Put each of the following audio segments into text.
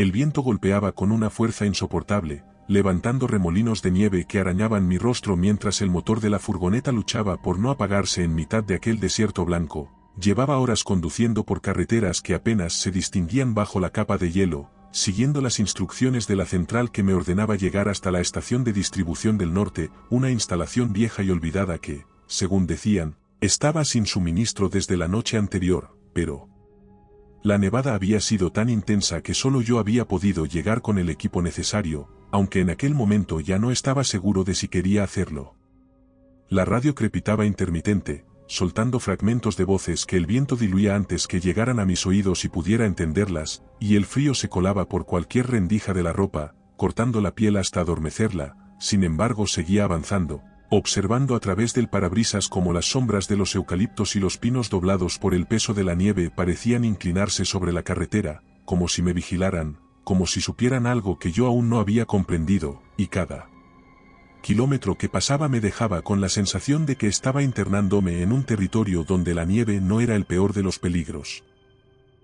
El viento golpeaba con una fuerza insoportable, levantando remolinos de nieve que arañaban mi rostro mientras el motor de la furgoneta luchaba por no apagarse en mitad de aquel desierto blanco. Llevaba horas conduciendo por carreteras que apenas se distinguían bajo la capa de hielo, siguiendo las instrucciones de la central que me ordenaba llegar hasta la estación de distribución del norte, una instalación vieja y olvidada que, según decían, estaba sin suministro desde la noche anterior, pero la nevada había sido tan intensa que solo yo había podido llegar con el equipo necesario, aunque en aquel momento ya no estaba seguro de si quería hacerlo. La radio crepitaba intermitente, soltando fragmentos de voces que el viento diluía antes que llegaran a mis oídos y pudiera entenderlas, y el frío se colaba por cualquier rendija de la ropa, cortando la piel hasta adormecerla. Sin embargo seguía avanzando, observando a través del parabrisas cómo las sombras de los eucaliptos y los pinos doblados por el peso de la nieve parecían inclinarse sobre la carretera, como si me vigilaran, como si supieran algo que yo aún no había comprendido, y cada kilómetro que pasaba me dejaba con la sensación de que estaba internándome en un territorio donde la nieve no era el peor de los peligros.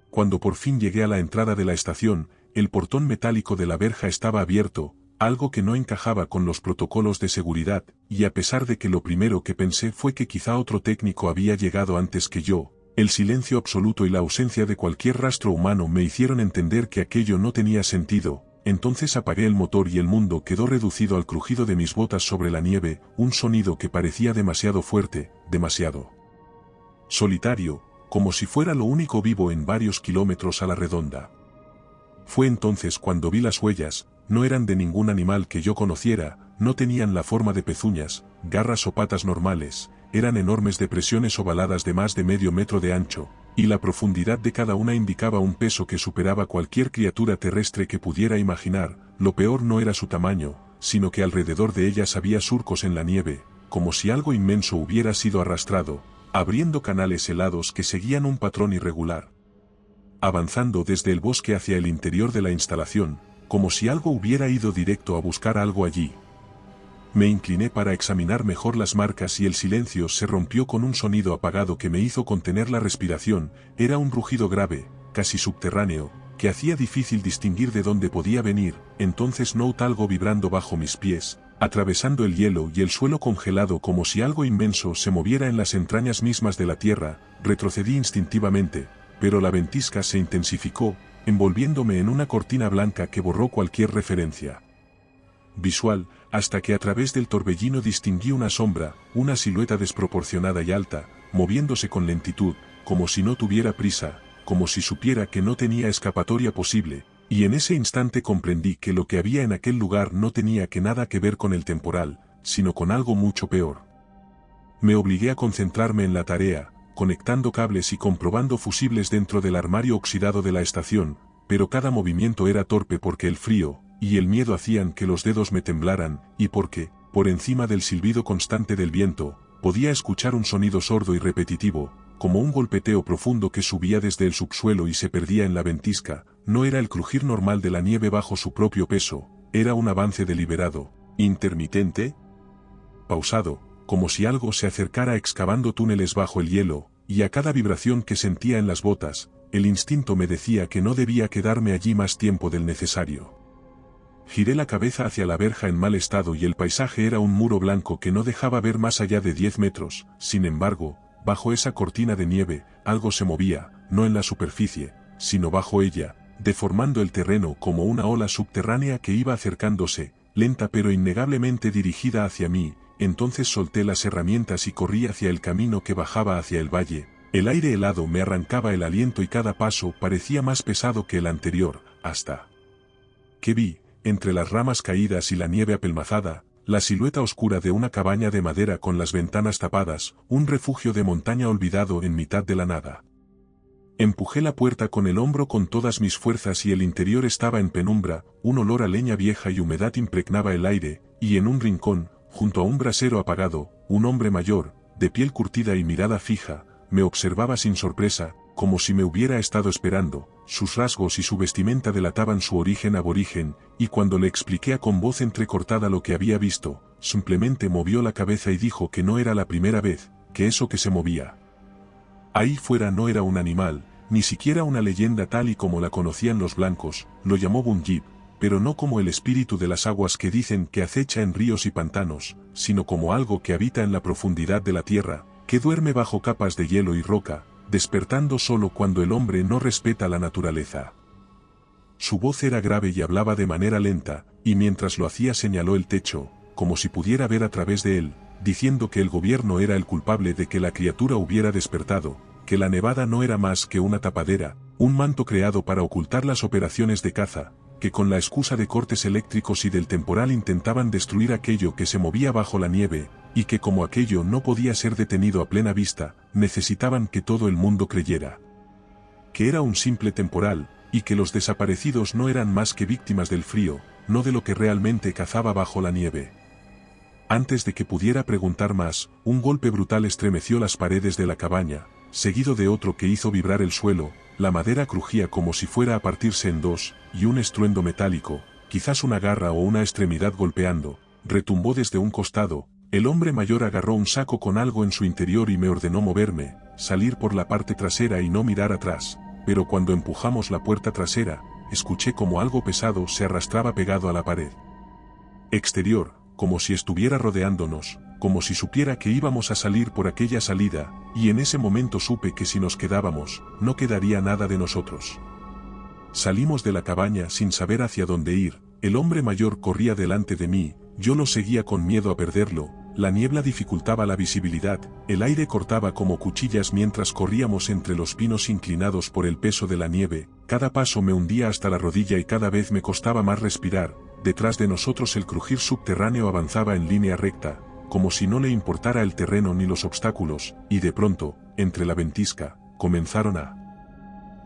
Cuando por fin llegué a la entrada de la estación, el portón metálico de la verja estaba abierto, algo que no encajaba con los protocolos de seguridad, y a pesar de que lo primero que pensé fue que quizá otro técnico había llegado antes que yo, el silencio absoluto y la ausencia de cualquier rastro humano me hicieron entender que aquello no tenía sentido. Entonces apagué el motor y el mundo quedó reducido al crujido de mis botas sobre la nieve, un sonido que parecía demasiado fuerte, demasiado solitario, como si fuera lo único vivo en varios kilómetros a la redonda. Fue entonces cuando vi las huellas. No eran de ningún animal que yo conociera, no tenían la forma de pezuñas, garras o patas normales, eran enormes depresiones ovaladas de más de medio metro de ancho, y la profundidad de cada una indicaba un peso que superaba cualquier criatura terrestre que pudiera imaginar. Lo peor no era su tamaño, sino que alrededor de ellas había surcos en la nieve, como si algo inmenso hubiera sido arrastrado, abriendo canales helados que seguían un patrón irregular. Avanzando desde el bosque hacia el interior de la instalación, como si algo hubiera ido directo a buscar algo allí. Me incliné para examinar mejor las marcas y el silencio se rompió con un sonido apagado que me hizo contener la respiración. Era un rugido grave, casi subterráneo, que hacía difícil distinguir de dónde podía venir. Entonces noté algo vibrando bajo mis pies, atravesando el hielo y el suelo congelado como si algo inmenso se moviera en las entrañas mismas de la tierra. Retrocedí instintivamente, pero la ventisca se intensificó, envolviéndome en una cortina blanca que borró cualquier referencia visual, hasta que a través del torbellino distinguí una sombra, una silueta desproporcionada y alta, moviéndose con lentitud, como si no tuviera prisa, como si supiera que no tenía escapatoria posible, y en ese instante comprendí que lo que había en aquel lugar no tenía nada que ver con el temporal, sino con algo mucho peor. Me obligué a concentrarme en la tarea, conectando cables y comprobando fusibles dentro del armario oxidado de la estación, pero cada movimiento era torpe porque el frío y el miedo hacían que los dedos me temblaran, y porque, por encima del silbido constante del viento, podía escuchar un sonido sordo y repetitivo, como un golpeteo profundo que subía desde el subsuelo y se perdía en la ventisca. No era el crujir normal de la nieve bajo su propio peso, era un avance deliberado, intermitente, pausado, como si algo se acercara excavando túneles bajo el hielo, y a cada vibración que sentía en las botas, el instinto me decía que no debía quedarme allí más tiempo del necesario. Giré la cabeza hacia la verja en mal estado y el paisaje era un muro blanco que no dejaba ver más allá de 10 metros. Sin embargo, bajo esa cortina de nieve, algo se movía, no en la superficie, sino bajo ella, deformando el terreno como una ola subterránea que iba acercándose, lenta pero innegablemente dirigida hacia mí. Entonces solté las herramientas y corrí hacia el camino que bajaba hacia el valle. El aire helado me arrancaba el aliento y cada paso parecía más pesado que el anterior, hasta que vi, entre las ramas caídas y la nieve apelmazada, la silueta oscura de una cabaña de madera con las ventanas tapadas, un refugio de montaña olvidado en mitad de la nada. Empujé la puerta con el hombro con todas mis fuerzas y el interior estaba en penumbra, un olor a leña vieja y humedad impregnaba el aire, y en un rincón, junto a un brasero apagado, un hombre mayor, de piel curtida y mirada fija, me observaba sin sorpresa, como si me hubiera estado esperando. Sus rasgos y su vestimenta delataban su origen aborigen, y cuando le expliqué con voz entrecortada lo que había visto, simplemente movió la cabeza y dijo que no era la primera vez, que eso que se movía ahí fuera no era un animal, ni siquiera una leyenda tal y como la conocían los blancos, lo llamó Bunjib, pero no como el espíritu de las aguas que dicen que acecha en ríos y pantanos, sino como algo que habita en la profundidad de la tierra, que duerme bajo capas de hielo y roca, despertando solo cuando el hombre no respeta la naturaleza. Su voz era grave y hablaba de manera lenta, y mientras lo hacía señaló el techo, como si pudiera ver a través de él, diciendo que el gobierno era el culpable de que la criatura hubiera despertado, que la nevada no era más que una tapadera, un manto creado para ocultar las operaciones de caza, que con la excusa de cortes eléctricos y del temporal intentaban destruir aquello que se movía bajo la nieve, y que como aquello no podía ser detenido a plena vista, necesitaban que todo el mundo creyera que era un simple temporal, y que los desaparecidos no eran más que víctimas del frío, no de lo que realmente cazaba bajo la nieve. Antes de que pudiera preguntar más, un golpe brutal estremeció las paredes de la cabaña, seguido de otro que hizo vibrar el suelo, la madera crujía como si fuera a partirse en dos, y un estruendo metálico, quizás una garra o una extremidad golpeando, retumbó desde un costado. El hombre mayor agarró un saco con algo en su interior y me ordenó moverme, salir por la parte trasera y no mirar atrás, pero cuando empujamos la puerta trasera, escuché como algo pesado se arrastraba pegado a la pared exterior, como si estuviera rodeándonos, como si supiera que íbamos a salir por aquella salida, y en ese momento supe que si nos quedábamos, no quedaría nada de nosotros. Salimos de la cabaña sin saber hacia dónde ir, el hombre mayor corría delante de mí, yo lo seguía con miedo a perderlo, la niebla dificultaba la visibilidad, el aire cortaba como cuchillas mientras corríamos entre los pinos inclinados por el peso de la nieve, cada paso me hundía hasta la rodilla y cada vez me costaba más respirar. Detrás de nosotros el crujir subterráneo avanzaba en línea recta, como si no le importara el terreno ni los obstáculos, y de pronto, entre la ventisca, comenzaron a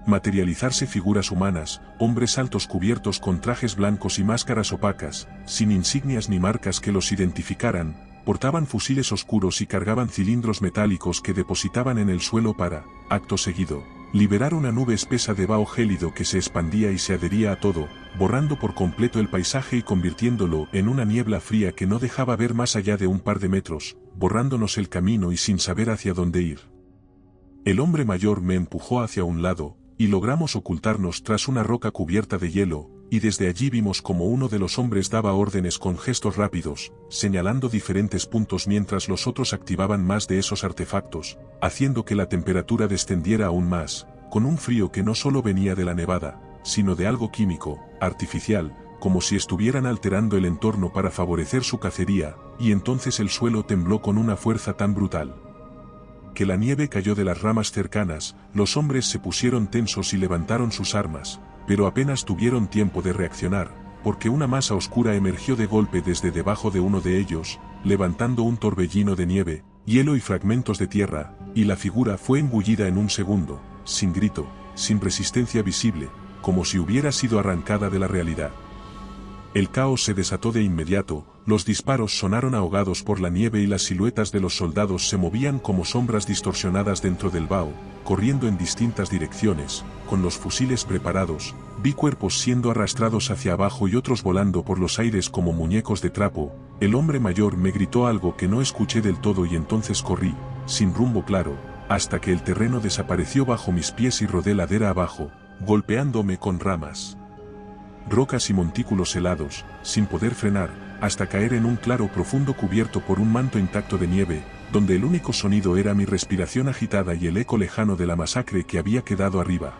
materializarse figuras humanas, hombres altos cubiertos con trajes blancos y máscaras opacas, sin insignias ni marcas que los identificaran, portaban fusiles oscuros y cargaban cilindros metálicos que depositaban en el suelo para, acto seguido, liberar una nube espesa de vaho gélido que se expandía y se adhería a todo, borrando por completo el paisaje y convirtiéndolo en una niebla fría que no dejaba ver más allá de un par de metros, borrándonos el camino y sin saber hacia dónde ir. El hombre mayor me empujó hacia un lado, y logramos ocultarnos tras una roca cubierta de hielo, y desde allí vimos como uno de los hombres daba órdenes con gestos rápidos, señalando diferentes puntos mientras los otros activaban más de esos artefactos, haciendo que la temperatura descendiera aún más, con un frío que no solo venía de la nevada, sino de algo químico, artificial, como si estuvieran alterando el entorno para favorecer su cacería, y entonces el suelo tembló con una fuerza tan brutal que la nieve cayó de las ramas cercanas, los hombres se pusieron tensos y levantaron sus armas, pero apenas tuvieron tiempo de reaccionar, porque una masa oscura emergió de golpe desde debajo de uno de ellos, levantando un torbellino de nieve, hielo y fragmentos de tierra, y la figura fue engullida en un segundo, sin grito, sin resistencia visible, como si hubiera sido arrancada de la realidad. El caos se desató de inmediato, los disparos sonaron ahogados por la nieve y las siluetas de los soldados se movían como sombras distorsionadas dentro del vaho, corriendo en distintas direcciones, con los fusiles preparados, vi cuerpos siendo arrastrados hacia abajo y otros volando por los aires como muñecos de trapo. El hombre mayor me gritó algo que no escuché del todo y entonces corrí, sin rumbo claro, hasta que el terreno desapareció bajo mis pies y rodé ladera abajo, golpeándome con ramas, rocas y montículos helados, sin poder frenar, hasta caer en un claro profundo cubierto por un manto intacto de nieve, donde el único sonido era mi respiración agitada y el eco lejano de la masacre que había quedado arriba.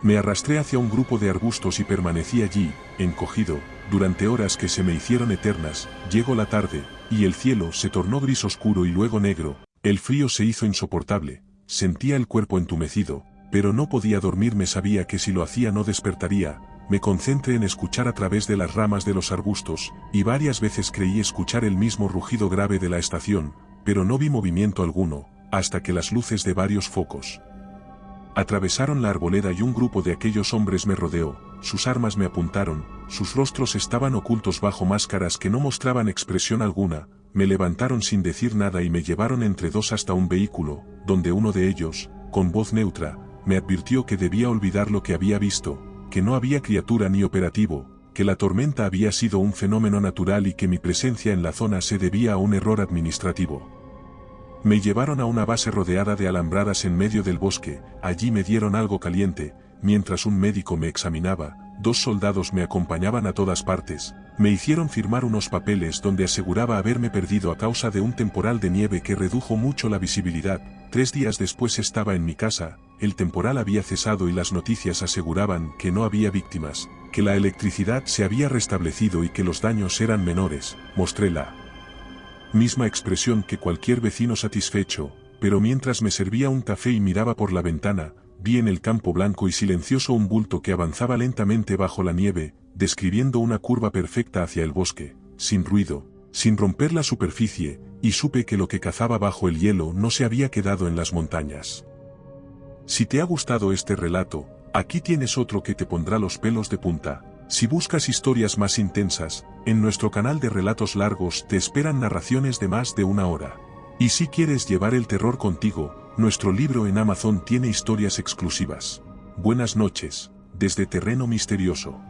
Me arrastré hacia un grupo de arbustos y permanecí allí, encogido, durante horas que se me hicieron eternas. Llegó la tarde, y el cielo se tornó gris oscuro y luego negro, el frío se hizo insoportable, sentía el cuerpo entumecido, pero no podía dormirme, sabía que si lo hacía no despertaría. Me concentré en escuchar a través de las ramas de los arbustos, y varias veces creí escuchar el mismo rugido grave de la estación, pero no vi movimiento alguno, hasta que las luces de varios focos atravesaron la arboleda y un grupo de aquellos hombres me rodeó, sus armas me apuntaron, sus rostros estaban ocultos bajo máscaras que no mostraban expresión alguna, me levantaron sin decir nada y me llevaron entre dos hasta un vehículo, donde uno de ellos, con voz neutra, me advirtió que debía olvidar lo que había visto, que no había criatura ni operativo, que la tormenta había sido un fenómeno natural y que mi presencia en la zona se debía a un error administrativo. Me llevaron a una base rodeada de alambradas en medio del bosque, allí me dieron algo caliente, mientras un médico me examinaba, 2 soldados me acompañaban a todas partes, me hicieron firmar unos papeles donde aseguraba haberme perdido a causa de un temporal de nieve que redujo mucho la visibilidad. 3 días después estaba en mi casa, el temporal había cesado y las noticias aseguraban que no había víctimas, que la electricidad se había restablecido y que los daños eran menores. Mostré la misma expresión que cualquier vecino satisfecho, pero mientras me servía un café y miraba por la ventana, vi en el campo blanco y silencioso un bulto que avanzaba lentamente bajo la nieve, describiendo una curva perfecta hacia el bosque, sin ruido, sin romper la superficie, y supe que lo que cazaba bajo el hielo no se había quedado en las montañas. Si te ha gustado este relato, aquí tienes otro que te pondrá los pelos de punta. Si buscas historias más intensas, en nuestro canal de relatos largos te esperan narraciones de más de 1 hora. Y si quieres llevar el terror contigo, nuestro libro en Amazon tiene historias exclusivas. Buenas noches, desde Terreno Misterioso.